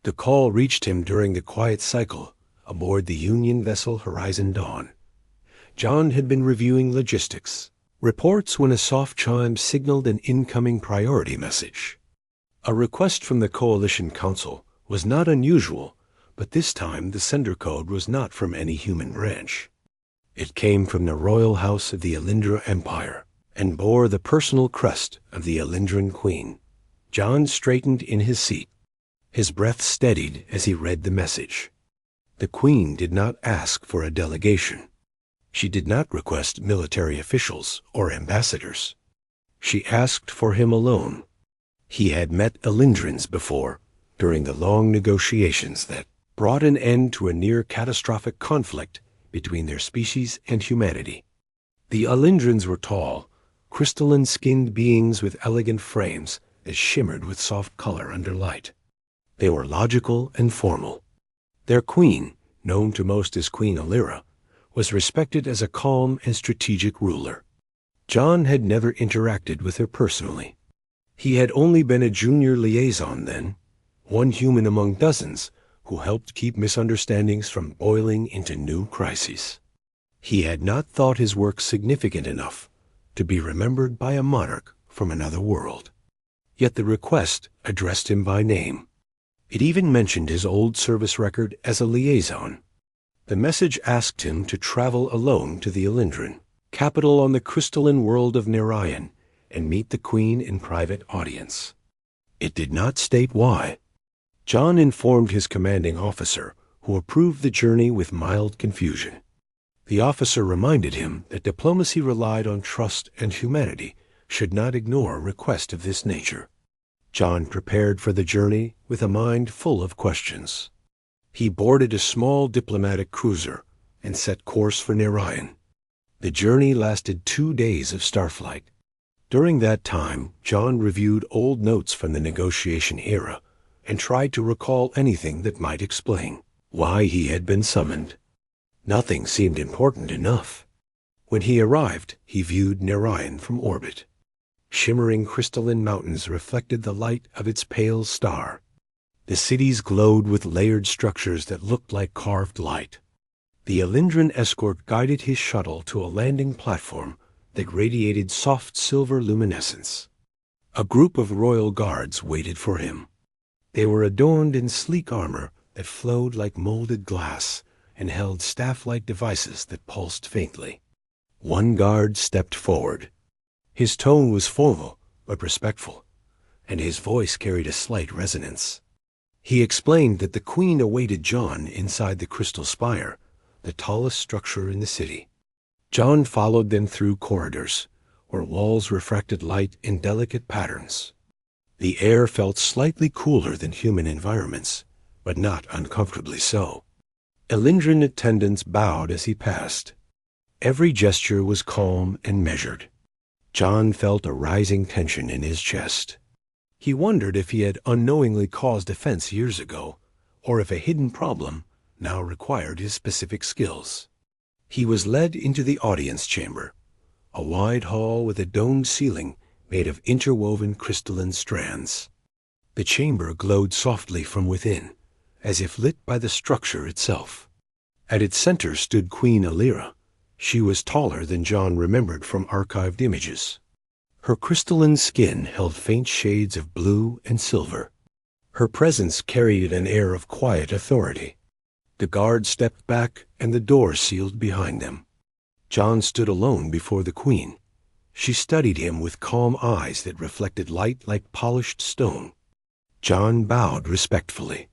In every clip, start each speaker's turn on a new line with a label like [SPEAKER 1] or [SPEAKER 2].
[SPEAKER 1] The call reached him during the quiet cycle aboard the Union vessel Horizon Dawn. John had been reviewing logistics reports when a soft chime signaled an incoming priority message. A request from the Coalition Council was not unusual, but this time the sender code was not from any human branch. It came from the royal house of the Elindra Empire and bore the personal crest of the Elindran Queen. John straightened in his seat. His breath steadied as he read the message. The Queen did not ask for a delegation. She did not request military officials or ambassadors. She asked for him alone. He had met Elindrans before, during the long negotiations that brought an end to a near-catastrophic conflict between their species and humanity. The Elindrans were tall, crystalline-skinned beings with elegant frames that shimmered with soft color under light. They were logical and formal. Their queen, known to most as Queen Elira, was respected as a calm and strategic ruler. John had never interacted with her personally. He had only been a junior liaison then, one human among dozens who helped keep misunderstandings from boiling into new crises. He had not thought his work significant enough to be remembered by a monarch from another world. Yet the request addressed him by name. It even mentioned his old service record as a liaison. The message asked him to travel alone to the Elindran, capital on the crystalline world of Narration, and meet the Queen in private audience. It did not state why. John informed his commanding officer, who approved the journey with mild confusion. The officer reminded him that diplomacy relied on trust, and humanity should not ignore a request of this nature. John prepared for the journey with a mind full of questions. He boarded a small diplomatic cruiser and set course for Narration. The journey lasted 2 days of starflight. During that time, John reviewed old notes from the negotiation era and tried to recall anything that might explain why he had been summoned. Nothing seemed important enough. When he arrived, he viewed Narration from orbit. Shimmering crystalline mountains reflected the light of its pale star. The cities glowed with layered structures that looked like carved light. The Elindran escort guided his shuttle to a landing platform that radiated soft silver luminescence. A group of royal guards waited for him. They were adorned in sleek armor that flowed like molded glass and held staff-like devices that pulsed faintly. One guard stepped forward. His tone was formal but respectful, and his voice carried a slight resonance. He explained that the Queen awaited John inside the Crystal Spire, the tallest structure in the city. John followed them through corridors, where walls refracted light in delicate patterns. The air felt slightly cooler than human environments, but not uncomfortably so. Elindran attendants bowed as he passed. Every gesture was calm and measured. John felt a rising tension in his chest. He wondered if he had unknowingly caused offense years ago, or if a hidden problem now required his specific skills. He was led into the audience chamber, a wide hall with a domed ceiling made of interwoven crystalline strands. The chamber glowed softly from within, as if lit by the structure itself. At its center stood Queen Elira. She was taller than John remembered from archived images. Her crystalline skin held faint shades of blue and silver. Her presence carried an air of quiet authority. The guard stepped back and the door sealed behind them. John stood alone before the Queen. She studied him with calm eyes that reflected light like polished stone. John bowed respectfully.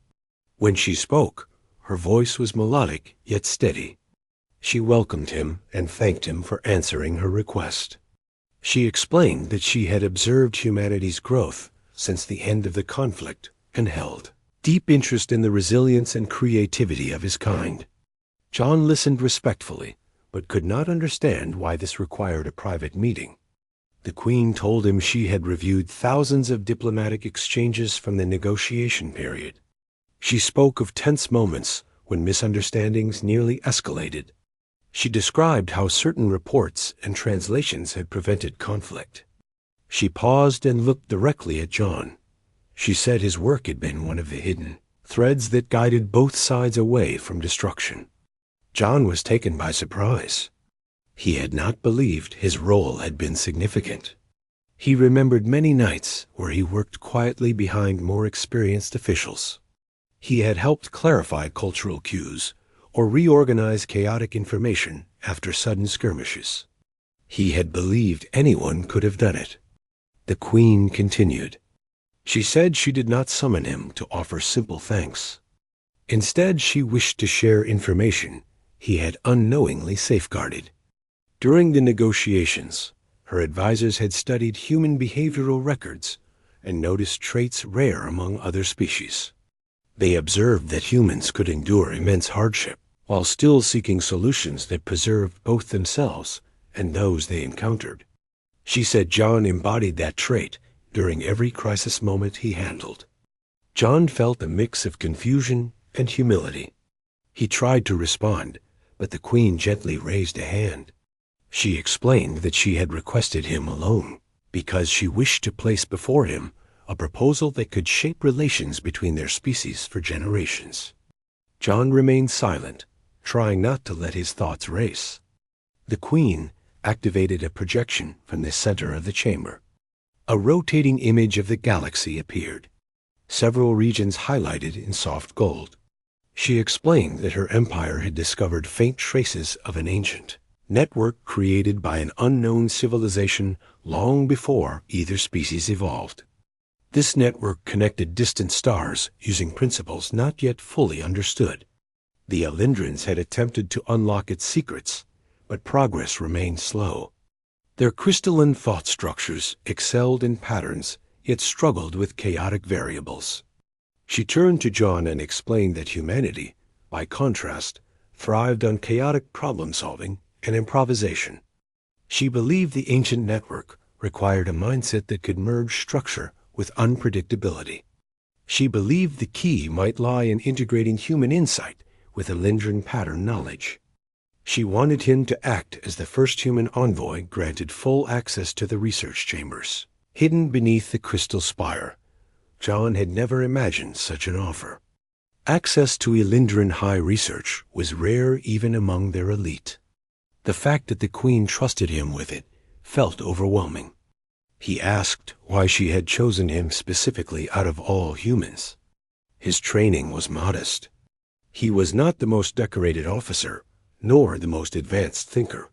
[SPEAKER 1] When she spoke, her voice was melodic yet steady. She welcomed him and thanked him for answering her request. She explained that she had observed humanity's growth since the end of the conflict and held deep interest in the resilience and creativity of his kind. John listened respectfully, but could not understand why this required a private meeting. The Queen told him she had reviewed thousands of diplomatic exchanges from the negotiation period. She spoke of tense moments when misunderstandings nearly escalated. She described how certain reports and translations had prevented conflict. She paused and looked directly at John. She said his work had been one of the hidden, threads that guided both sides away from destruction. John was taken by surprise. He had not believed his role had been significant. He remembered many nights where he worked quietly behind more experienced officials. He had helped clarify cultural cues or reorganize chaotic information after sudden skirmishes. He had believed anyone could have done it. The Queen continued. She said she did not summon him to offer simple thanks. Instead, she wished to share information he had unknowingly safeguarded. During the negotiations, her advisors had studied human behavioral records and noticed traits rare among other species. They observed that humans could endure immense hardship while still seeking solutions that preserved both themselves and those they encountered. She said John embodied that trait during every crisis moment he handled. John felt a mix of confusion and humility. He tried to respond, but the Queen gently raised a hand. She explained that she had requested him alone because she wished to place before him a proposal that could shape relations between their species for generations. John remained silent, trying not to let his thoughts race. The Queen activated a projection from the center of the chamber. A rotating image of the galaxy appeared, several regions highlighted in soft gold. She explained that her empire had discovered faint traces of an ancient network created by an unknown civilization long before either species evolved. This network connected distant stars using principles not yet fully understood. The Elendrans had attempted to unlock its secrets, but progress remained slow. Their crystalline thought structures excelled in patterns, yet struggled with chaotic variables. She turned to John and explained that humanity, by contrast, thrived on chaotic problem-solving and improvisation. She believed the ancient network required a mindset that could merge structure with unpredictability. She believed the key might lie in integrating human insight with Elendran pattern knowledge. She wanted him to act as the first human envoy granted full access to the research chambers, hidden beneath the crystal spire. John had never imagined such an offer. Access to Elendran high research was rare even among their elite. The fact that the Queen trusted him with it felt overwhelming. He asked why she had chosen him specifically out of all humans. His training was modest. He was not the most decorated officer, nor the most advanced thinker.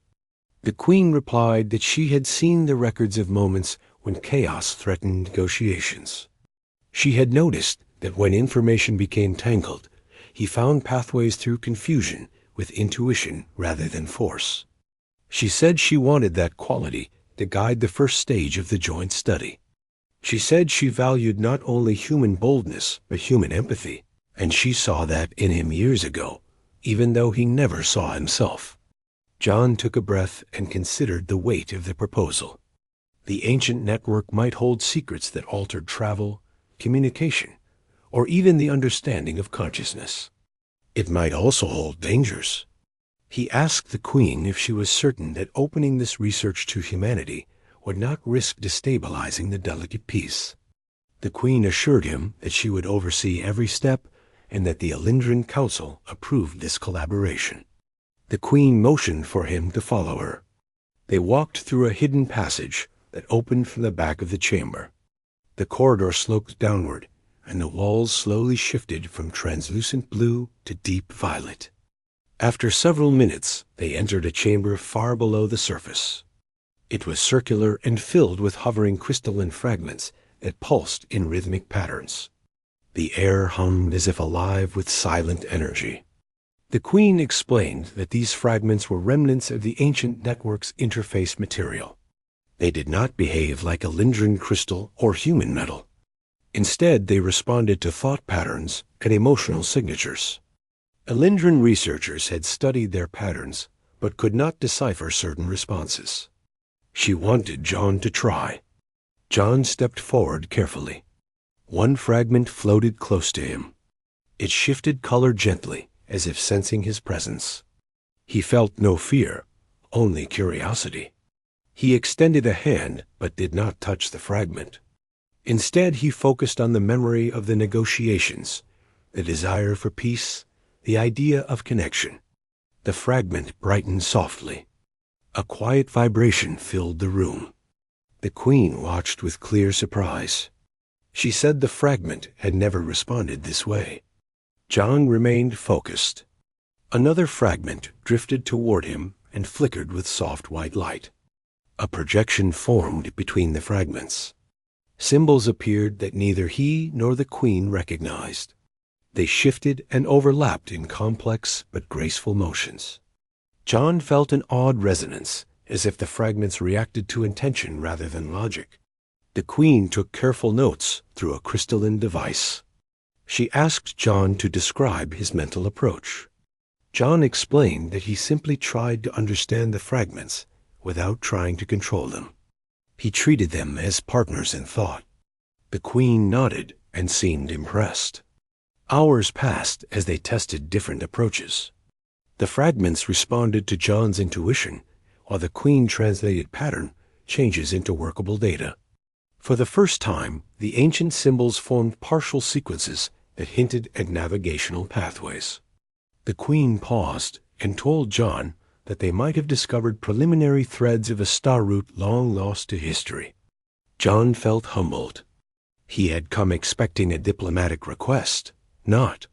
[SPEAKER 1] The Queen replied that she had seen the records of moments when chaos threatened negotiations. She had noticed that when information became tangled, he found pathways through confusion with intuition rather than force. She said she wanted that quality to guide the first stage of the joint study. She said she valued not only human boldness, but human empathy, and she saw that in him years ago, even though he never saw himself. John took a breath and considered the weight of the proposal. The ancient network might hold secrets that altered travel, communication, or even the understanding of consciousness. It might also hold dangers. He asked the Queen if she was certain that opening this research to humanity would not risk destabilizing the delicate peace. The Queen assured him that she would oversee every step and that the Elendran Council approved this collaboration. The Queen motioned for him to follow her. They walked through a hidden passage that opened from the back of the chamber. The corridor sloped downward, and the walls slowly shifted from translucent blue to deep violet. After several minutes, they entered a chamber far below the surface. It was circular and filled with hovering crystalline fragments that pulsed in rhythmic patterns. The air hummed as if alive with silent energy. The Queen explained that these fragments were remnants of the ancient network's interface material. They did not behave like Elendran crystal or human metal. Instead, they responded to thought patterns and emotional signatures. Elendran researchers had studied their patterns, but could not decipher certain responses. She wanted John to try. John stepped forward carefully. One fragment floated close to him. It shifted color gently, as if sensing his presence. He felt no fear, only curiosity. He extended a hand, but did not touch the fragment. Instead, he focused on the memory of the negotiations, the desire for peace, the idea of connection. The fragment brightened softly. A quiet vibration filled the room. The Queen watched with clear surprise. She said the fragment had never responded this way. John remained focused. Another fragment drifted toward him and flickered with soft white light. A projection formed between the fragments. Symbols appeared that neither he nor the Queen recognized. They shifted and overlapped in complex but graceful motions. John felt an odd resonance, as if the fragments reacted to intention rather than logic. The Queen took careful notes through a crystalline device. She asked John to describe his mental approach. John explained that he simply tried to understand the fragments without trying to control them. He treated them as partners in thought. The Queen nodded and seemed impressed. Hours passed as they tested different approaches. The fragments responded to John's intuition, while the Queen translated pattern changes into workable data. For the first time, the ancient symbols formed partial sequences that hinted at navigational pathways. The Queen paused and told John that they might have discovered preliminary threads of a star route long lost to history. John felt humbled. He had come expecting a diplomatic request, not